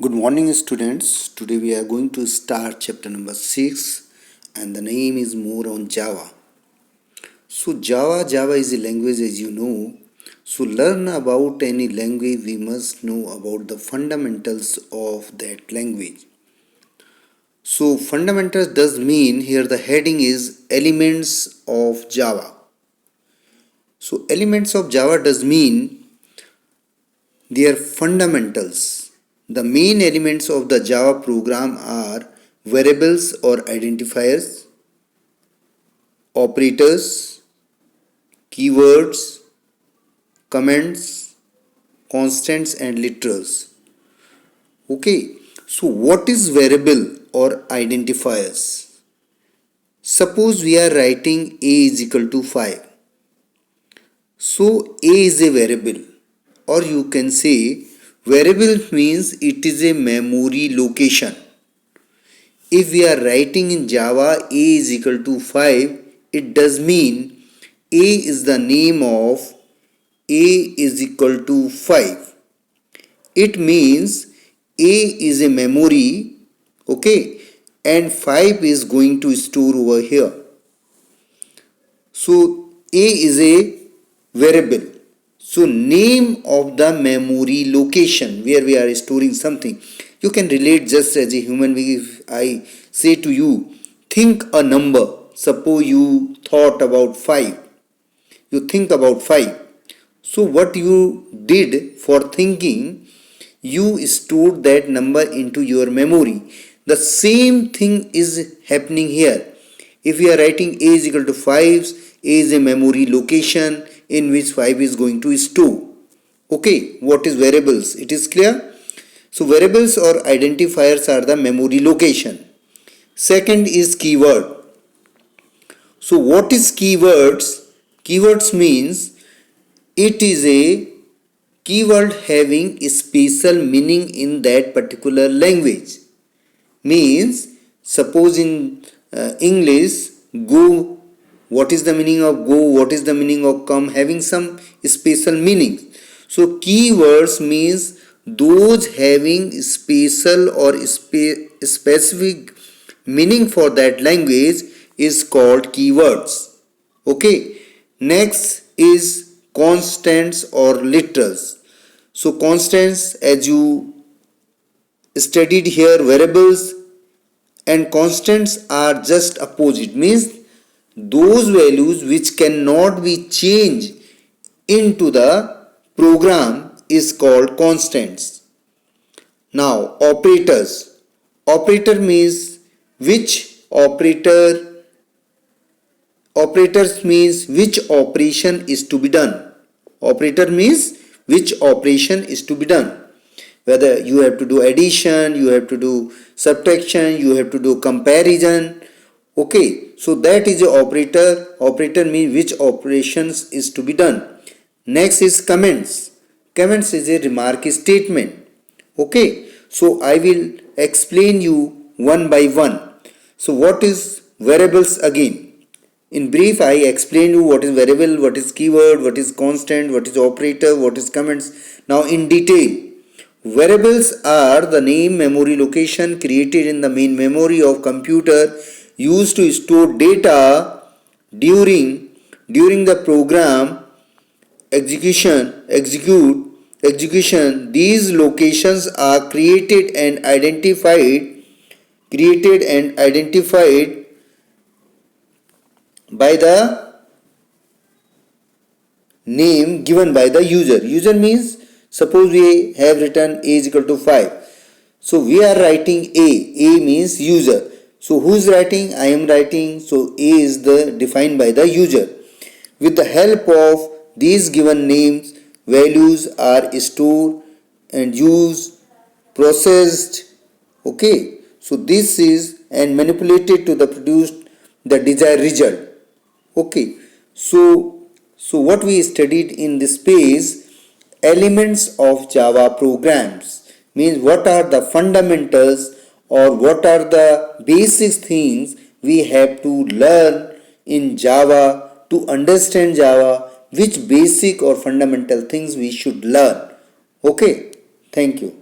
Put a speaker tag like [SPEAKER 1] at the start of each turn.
[SPEAKER 1] Good morning, students. Today we are going to start chapter number 6, and the name is more on Java. So, Java is a language, as you know. So, learn about any language, we must know about the fundamentals of that language. So, fundamentals does mean here the heading is elements of Java. So, elements of Java does mean their fundamentals. The main elements of the Java program are variables or identifiers, operators, keywords, comments, constants and literals. Okay, so what is variable or identifiers? Suppose we are writing a is equal to 5. So a is a variable, or you can say variable means it is a memory location. If we are writing in Java a is equal to 5, it does mean a is the name of a is equal to 5. It means a is a memory, okay, and 5 is going to store over here. So a is a variable. So name of the memory location where we are storing something. You can relate just as a human being. If I say to you, think a number. Suppose you thought about 5. You think about 5. So what you did for thinking, you stored that number into your memory. The same thing is happening here. If we are writing a is equal to 5, a is a memory location in which 5 is going to store. Okay, what is variables? It is clear? So variables or identifiers are the memory location. Second is keyword. So what is keywords? Keywords means it is a keyword having a special meaning in that particular language. Means suppose in English, go, what is the meaning of go, what is the meaning of come, having some special meaning. So keywords means those having special or specific meaning for that language is called keywords. Okay, next is constants or literals. So constants, as you studied here, variables, and constants are just opposite, means those values which cannot be changed into the program is called constants. Now operators. Operator means which operator. Operators means which operation is to be done. Operator means which operation is to be done. Whether you have to do addition, you have to do subtraction, you have to do comparison. Okay, so that is a operator. Operator means which operations is to be done. Next is comments. Comments is a remark statement. Okay, so I will explain you one by one. So what is variables again? In brief, I explained you what is variable, what is keyword, what is constant, what is operator, what is comments. Now in detail, variables are the name memory location created in the main memory of computer used to store data during the program execution. These locations are created and identified by the name given by the user. User means suppose we have written a is equal to 5. So we are writing a. A means user. So who is writing? I am writing. So a is the defined by the user. With the help of these given names, values are stored and used, processed. Okay. So this is and manipulated to the produced the desired result. Okay. So what we studied in this page, elements of Java programs, means what are the fundamentals or what are the basic things we have to learn in Java to understand Java, which basic or fundamental things we should learn. Okay, thank you.